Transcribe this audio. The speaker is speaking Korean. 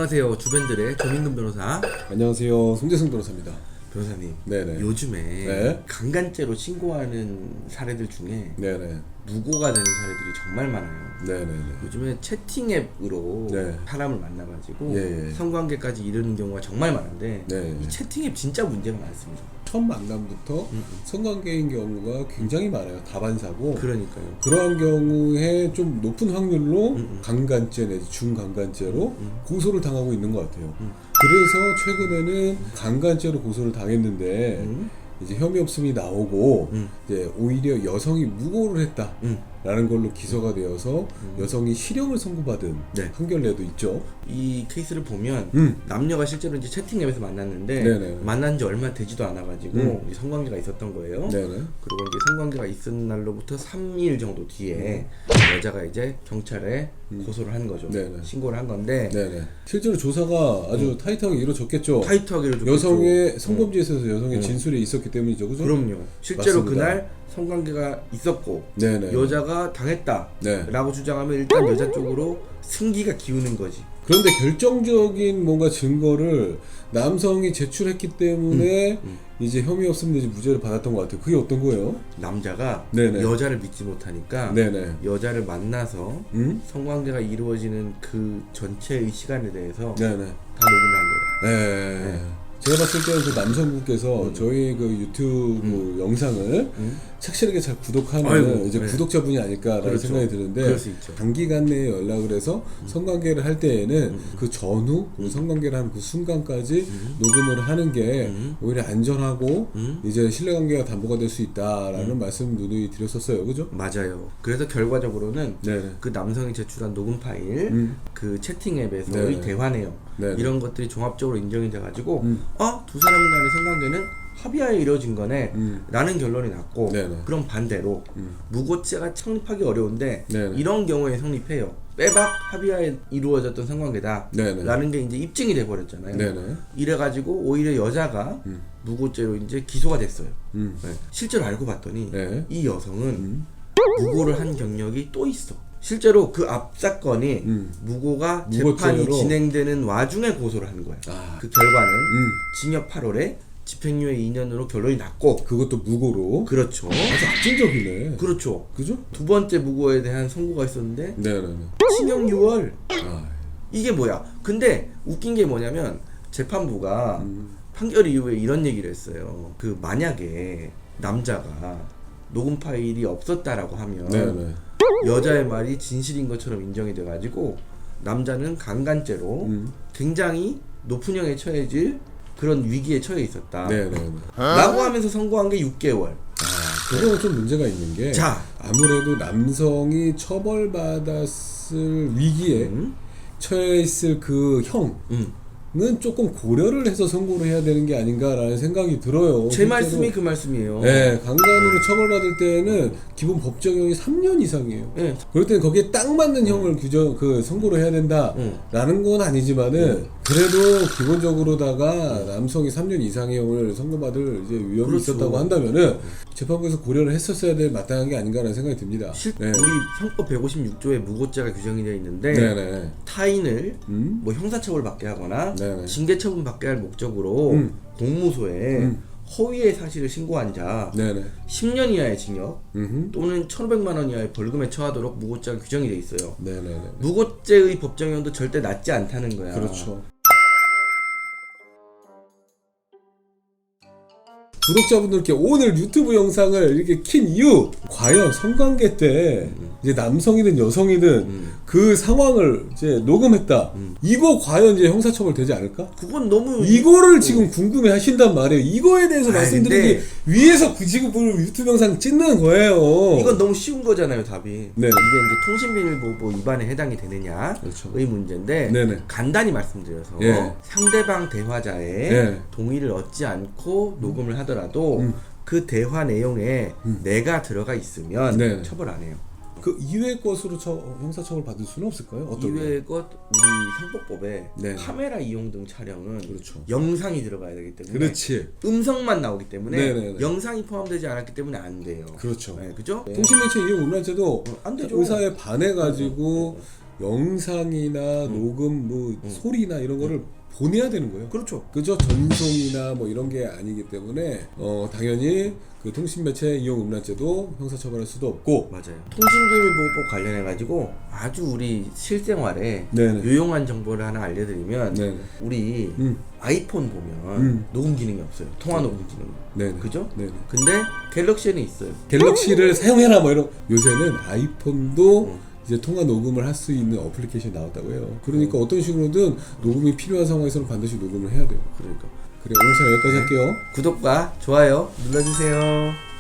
안녕하세요. 주변들의 조민근 변호사. 안녕하세요. 송재승 변호사입니다. 변호사님, 네네. 요즘에 네. 강간죄로 신고하는 사례들 중에 네네. 무고가 되는 사례들이 정말 많아요. 네네네. 요즘에 채팅 앱으로 네. 사람을 만나가지고 예. 성관계까지 이르는 경우가 정말 많은데 네. 이 채팅 앱 진짜 문제가 많습니다. 첫 만남부터 성관계인 경우가 굉장히 많아요. 다반사고. 그러니까요. 그러한 경우에 좀 높은 확률로 강간죄 내지 중강간죄로 고소를 당하고 있는 것 같아요. 그래서 최근에는 강간죄로 고소를 당했는데 이제 혐의 없음이 나오고 이제 오히려 여성이 무고를 했다라는 걸로 기소가 되어서 여성이 실형을 선고받은 네. 판결례도 있죠. 이 케이스를 보면 남녀가 실제로 이제 채팅 앱에서 만났는데 네네. 만난 지 얼마 되지도 않아가지고 이 성관계가 있었던 거예요. 네네. 그리고 이제 성관계가 있은 날로부터 3일 정도 뒤에 여자가 이제 경찰에 고소를 한 거죠. 네네. 신고를 한 건데 네네. 실제로 조사가 아주 타이트하게 이루어졌겠죠. 타이트하게 좀 여성의 성범죄에 있어서 여성의 진술이 있었기 때문이죠, 그죠? 그럼요. 실제로 맞습니다. 그날 성관계가 있었고 네네. 여자가 당했다라고 주장하면 일단 여자 쪽으로 승기가 기우는 거지. 그런데 결정적인 뭔가 증거를 남성이 제출했기 때문에 이제 혐의 없음 내지 무죄를 받았던 것 같아요. 그게 어떤 거예요? 남자가 네네. 여자를 믿지 못하니까 네네. 여자를 만나서 성관계가 이루어지는 그 전체의 시간에 대해서 네네. 다 녹음을 한 거예요. 네. 제가 봤을 때는 그 남성분께서 저희 그 유튜브 영상을 착실하게 잘 구독하는 아이고, 이제 네. 구독자분이 아닐까라는 그렇죠. 생각이 드는데 그럴 수 있죠. 단기간 내에 연락을 해서 성관계를 할 때에는 그 전후 그 성관계를 하는 그 순간까지 녹음을 하는 게 오히려 안전하고 이제 신뢰관계가 담보가 될 수 있다라는 말씀 누누이 드렸었어요, 그죠? 맞아요. 그래서 결과적으로는 네네. 그 남성이 제출한 녹음 파일, 그 채팅 앱에서의 네네. 대화 내용 네네. 이런 것들이 종합적으로 인정이 돼가지고 두 사람 간의 성관계는 합의하에 이루어진 거네 라는 결론이 났고 네네. 그럼 반대로 무고죄가 성립하기 어려운데 네네. 이런 경우에 성립해요. 빼박 합의하에 이루어졌던 성관계다 네네. 라는 게 이제 입증이 돼버렸잖아요. 네네. 이래가지고 오히려 여자가 무고죄로 이제 기소가 됐어요. 네. 실제로 알고 봤더니 네. 이 여성은 무고를 한 경력이 또 있어. 실제로 그 앞 사건이 무고가 재판이 무고죄로? 진행되는 와중에 고소를 한 거야. 아. 그 결과는 징역 8월에 집행유예 2년으로 결론이 났고 그것도 무고로. 그렇죠. 아주 악질적이네. 그렇죠. 그죠? 두 번째 무고에 대한 선고가 있었는데 네네네. 징역 6월. 아. 이게 뭐야? 근데 웃긴 게 뭐냐면 재판부가 판결 이후에 이런 얘기를 했어요. 그 만약에 남자가 녹음 파일이 없었다라고 하면 네네. 여자의 말이 진실인 것처럼 인정이 돼가지고 남자는 강간죄로 굉장히 높은 형에 처해질 그런 위기에 처해 있었다. 네네네. 라고 하면서 선고한 게 6개월. 그거는 좀 문제가 있는 게 자. 아무래도 남성이 처벌받았을 위기에 처해 있을 그 형은 조금 고려를 해서 선고를 해야 되는 게 아닌가라는 생각이 들어요. 제 실제로. 말씀이 그 말씀이에요. 네, 강간으로 처벌받을 때는 기본 법정형이 3년 이상이에요. 네. 그럴 때는 거기에 딱 맞는 형을 선고를 해야 된다라는 건 아니지만은 그래도 기본적으로다가 남성이 3년 이상의 형을 선고받을 이제 위험이 그렇죠. 있었다고 한다면은 재판부에서 고려를 했었어야 될 마땅한 게 아닌가라는 생각이 듭니다. 우리 형법 156조에 무고죄가 규정이 되어 있는데 네네. 타인을 뭐 형사처벌 받게 하거나 네네. 징계처분 받게 할 목적으로 공무소에 허위의 사실을 신고한 자 네네. 10년 이하의 징역 음흠. 또는 1,500만 원 이하의 벌금에 처하도록 무고죄가 규정이 되어 있어요. 네네네. 무고죄의 법정형도 절대 낮지 않다는 거야. 그렇죠. 구독자분들께 오늘 유튜브 영상을 이렇게 킨 이유, 과연 성관계 때 이제 남성이든 여성이든 그 상황을 이제 녹음했다. 이거 과연 이제 형사처벌 되지 않을까? 그건 너무 이거를 지금 궁금해 하신단 말이에요. 이거에 대해서 말씀드리기 근데 위해서 지금 유튜브 영상 찍는 거예요. 이건 너무 쉬운 거잖아요, 답이. 네. 이게 이제 통신비밀보호 위반에 해당이 되느냐의 그렇죠. 문제인데 네네. 간단히 말씀드려서 예. 상대방 대화자의 예. 동의를 얻지 않고 녹음을 하더라도 그 대화 내용에 내가 들어가 있으면 네. 처벌 안 해요. 그 이외의 것으로 형사처벌 받을 수는 없을까요? 어떤 이외의 것 우리 형법법에 네. 카메라 이용 등 촬영은 그렇죠. 영상이 들어가야 되기 때문에 그렇지. 음성만 나오기 때문에 네네네. 영상이 포함되지 않았기 때문에 안 돼요. 그렇죠. 네, 그죠? 통신매체 이용 음란죄도 안 되죠. 의사에 반해가지고 영상이나 녹음, 뭐 소리나 이런 거를 보내야 되는 거예요. 그렇죠. 그죠? 전송이나 뭐 이런 게 아니기 때문에 당연히 그 통신매체 이용음란죄도 형사처벌할 수도 없고. 맞아요. 통신기밀보호법 관련해 가지고 아주 우리 실생활에 네네. 유용한 정보를 하나 알려드리면 네네. 우리 아이폰 보면 녹음 기능이 없어요. 통화 녹음 기능. 네네. 그죠? 네네. 근데 갤럭시에는 있어요. 갤럭시를 사용해라 뭐 이런. 요새는 아이폰도 이제 통화 녹음을 할 수 있는 어플리케이션이 나왔다고 해요. 그러니까 어떤 식으로든 녹음이 필요한 상황에서는 반드시 녹음을 해야 돼요. 그러니까 그래, 오늘 잘 여기까지 할게요. 구독과 좋아요 눌러주세요.